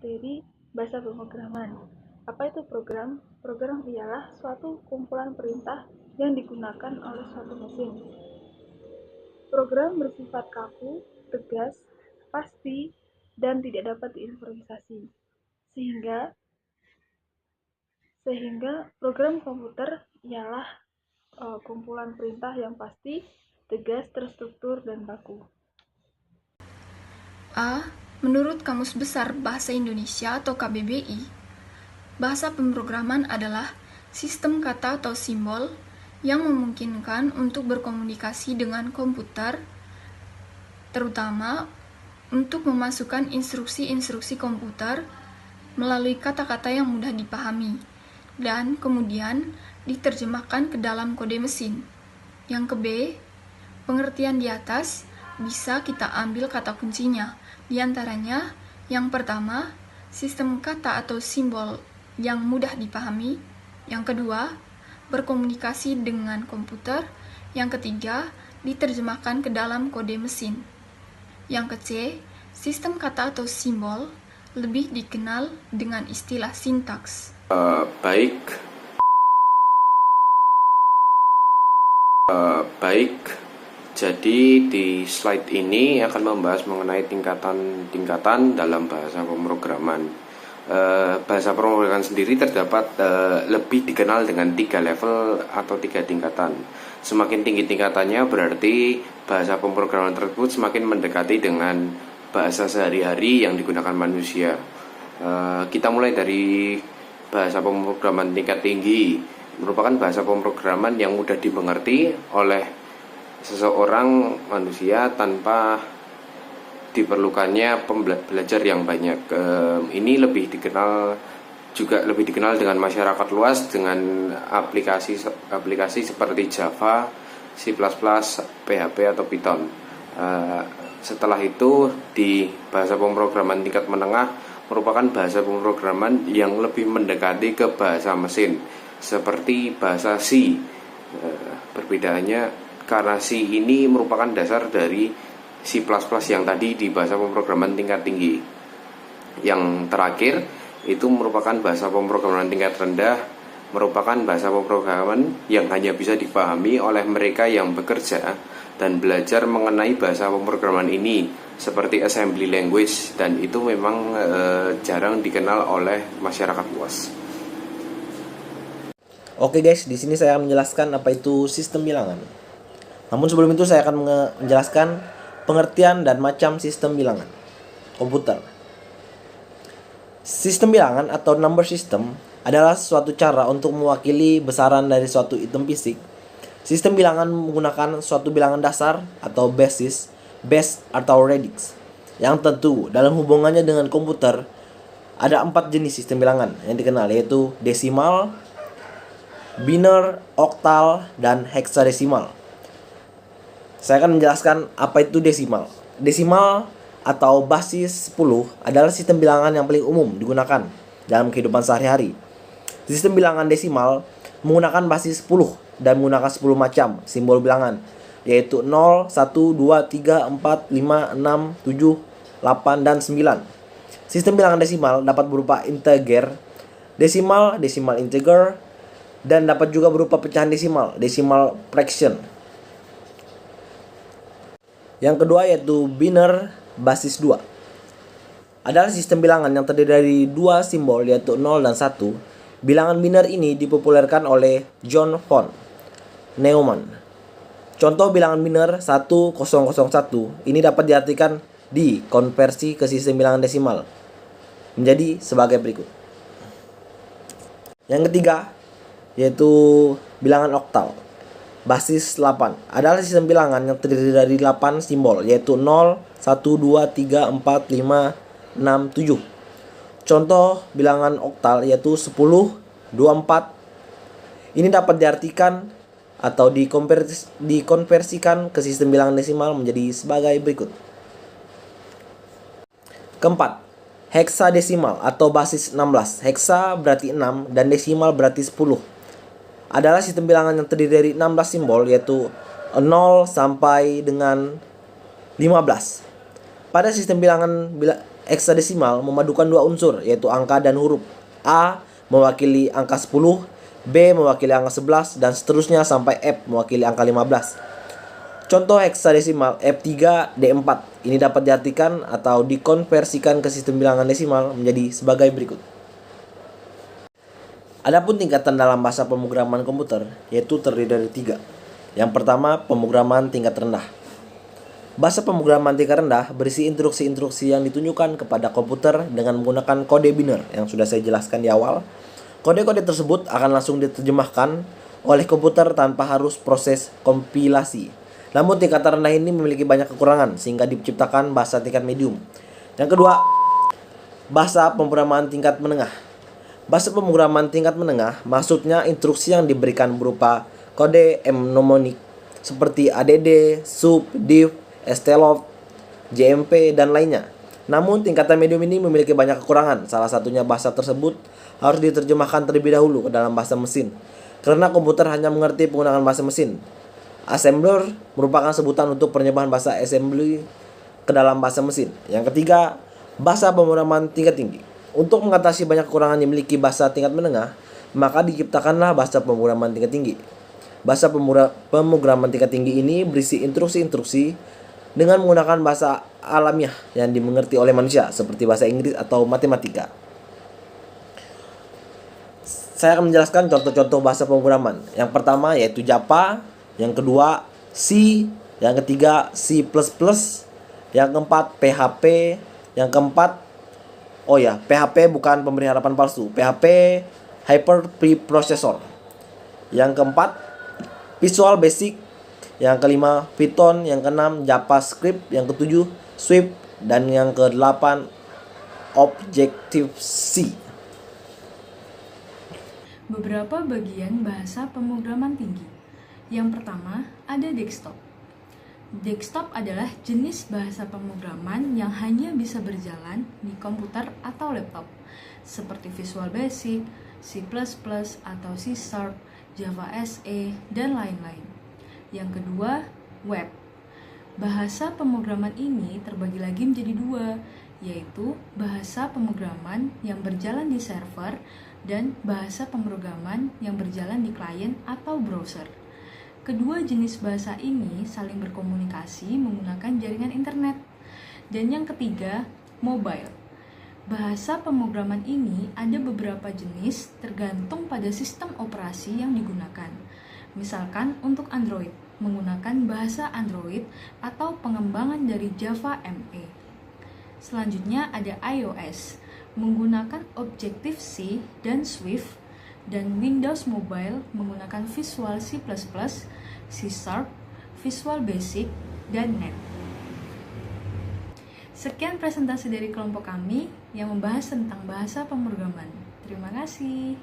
materi bahasa pemrograman. Apa itu program? Program ialah suatu kumpulan perintah yang digunakan oleh suatu mesin. Program bersifat kaku, tegas, pasti, dan tidak dapat diimprovisasi. Sehingga program komputer ialah kumpulan perintah yang pasti, tegas, terstruktur, dan baku. A. Menurut Kamus Besar Bahasa Indonesia atau KBBI, bahasa pemrograman adalah sistem kata atau simbol yang memungkinkan untuk berkomunikasi dengan komputer, terutama untuk memasukkan instruksi-instruksi komputer melalui kata-kata yang mudah dipahami, dan kemudian diterjemahkan ke dalam kode mesin. Yang ke B, pengertian di atas bisa kita ambil kata kuncinya. Di antaranya, yang pertama, sistem kata atau simbol yang mudah dipahami. Yang kedua, berkomunikasi dengan komputer. Yang ketiga, diterjemahkan ke dalam kode mesin. Yang ke C, sistem kata atau simbol lebih dikenal dengan istilah sintaks. Baik. Jadi di slide ini akan membahas mengenai tingkatan-tingkatan dalam bahasa pemrograman. Bahasa pemrograman sendiri terdapat lebih dikenal dengan 3 level atau 3 tingkatan. Semakin tinggi tingkatannya berarti bahasa pemrograman tersebut semakin mendekati dengan bahasa sehari-hari yang digunakan manusia. Kita mulai dari bahasa pemrograman tingkat tinggi, merupakan bahasa pemrograman yang mudah dimengerti oleh seseorang manusia tanpa diperlukannya pembelajar yang banyak. Ini lebih dikenal dengan masyarakat luas dengan aplikasi seperti Java, C++, PHP atau Python. Setelah itu di bahasa pemrograman tingkat menengah merupakan bahasa pemrograman yang lebih mendekati ke bahasa mesin seperti bahasa C. Perbedaannya karena C ini merupakan dasar dari C++ yang tadi di bahasa pemrograman tingkat tinggi. Yang terakhir itu merupakan bahasa pemrograman tingkat rendah, merupakan bahasa pemrograman yang hanya bisa dipahami oleh mereka yang bekerja dan belajar mengenai bahasa pemrograman ini seperti assembly language, dan itu memang jarang dikenal oleh masyarakat luas. Oke guys, di sini saya akan menjelaskan apa itu sistem bilangan. Namun sebelum itu saya akan menjelaskan pengertian dan macam sistem bilangan komputer. Sistem bilangan atau number system adalah suatu cara untuk mewakili besaran dari suatu item fisik. Sistem bilangan menggunakan suatu bilangan dasar atau basis, base atau radix. Yang tentu dalam hubungannya dengan komputer ada 4 jenis sistem bilangan yang dikenal, yaitu desimal, biner, oktal, dan heksadesimal. Saya akan menjelaskan apa itu desimal. Desimal atau basis 10 adalah sistem bilangan yang paling umum digunakan dalam kehidupan sehari-hari. Sistem bilangan desimal menggunakan basis 10 dan menggunakan 10 macam simbol bilangan, yaitu 0, 1, 2, 3, 4, 5, 6, 7, 8, dan 9. Sistem bilangan desimal dapat berupa integer, desimal, desimal integer, dan dapat juga berupa pecahan desimal, decimal fraction. Yang kedua yaitu biner basis 2. Adalah sistem bilangan yang terdiri dari 2 simbol, yaitu 0 dan 1. Bilangan biner ini dipopulerkan oleh John von Neumann. Contoh bilangan biner 1001 ini dapat diartikan dikonversi ke sistem bilangan desimal menjadi sebagai berikut. Yang ketiga yaitu bilangan oktal basis 8. Adalah sistem bilangan yang terdiri dari 8 simbol, yaitu 0, 1, 2, 3, 4, 5, 6, 7. Contoh bilangan oktal yaitu 10, 24. Ini dapat diartikan atau dikonversikan ke sistem bilangan desimal menjadi sebagai berikut. Keempat, heksadesimal atau basis 16. Heksa berarti 6 dan desimal berarti 10. Adalah sistem bilangan yang terdiri dari 16 simbol, yaitu 0 sampai dengan 15. Pada sistem bilangan heksadesimal memadukan dua unsur, yaitu angka dan huruf. A mewakili angka 10, B mewakili angka 11, dan seterusnya sampai F mewakili angka 15. Contoh heksadesimal F3D4 ini dapat diartikan atau dikonversikan ke sistem bilangan desimal menjadi sebagai berikut. Adapun tingkatan dalam bahasa pemrograman komputer yaitu terdiri dari 3. Yang pertama, pemrograman tingkat rendah. Bahasa pemrograman tingkat rendah berisi instruksi-instruksi yang ditunjukkan kepada komputer dengan menggunakan kode biner yang sudah saya jelaskan di awal. Kode-kode tersebut akan langsung diterjemahkan oleh komputer tanpa harus proses kompilasi. Namun tingkatan rendah ini memiliki banyak kekurangan sehingga diciptakan bahasa tingkat medium. Yang kedua, bahasa pemrograman tingkat menengah. Bahasa pemrograman tingkat menengah maksudnya instruksi yang diberikan berupa kode mnemonik seperti ADD, SUB, DIV, STLOFT, JMP, dan lainnya. Namun tingkatan medium ini memiliki banyak kekurangan. Salah satunya bahasa tersebut harus diterjemahkan terlebih dahulu ke dalam bahasa mesin karena komputer hanya mengerti penggunaan bahasa mesin. Assembler merupakan sebutan untuk penyembahan bahasa assembly ke dalam bahasa mesin. Yang ketiga, bahasa pemrograman tingkat tinggi. Untuk mengatasi banyak kekurangan yang dimiliki bahasa tingkat menengah, maka diciptakanlah bahasa pemrograman tingkat tinggi. Bahasa pemrograman tingkat tinggi ini berisi instruksi-instruksi dengan menggunakan bahasa alamiah yang dimengerti oleh manusia seperti bahasa Inggris atau matematika. Saya akan menjelaskan contoh-contoh bahasa pemrograman. Yang pertama yaitu Java, yang kedua C, yang ketiga C++, yang keempat PHP, yang keempat PHP bukan pemberi harapan palsu, PHP Hyper Preprocessor. Yang keempat Visual Basic, yang kelima Python, yang keenam JavaScript, yang ketujuh Swift, dan yang kedelapan Objective-C. Beberapa bagian bahasa pemrograman tinggi. Yang pertama, ada desktop. Desktop adalah jenis bahasa pemrograman yang hanya bisa berjalan di komputer atau laptop, seperti Visual Basic, C++ atau C#, Java SE, dan lain-lain. Yang kedua, web. Bahasa pemrograman ini terbagi lagi menjadi dua, yaitu bahasa pemrograman yang berjalan di server dan bahasa pemrograman yang berjalan di klien atau browser. Kedua jenis bahasa ini saling berkomunikasi menggunakan jaringan internet. Dan yang ketiga, mobile. Bahasa pemrograman ini ada beberapa jenis tergantung pada sistem operasi yang digunakan. Misalkan untuk Android, menggunakan bahasa Android atau pengembangan dari Java ME. Selanjutnya ada iOS, menggunakan Objective-C dan Swift, dan Windows Mobile menggunakan Visual C++, C#, Visual Basic, dan Net. Sekian presentasi dari kelompok kami yang membahas tentang bahasa pemrograman. Terima kasih.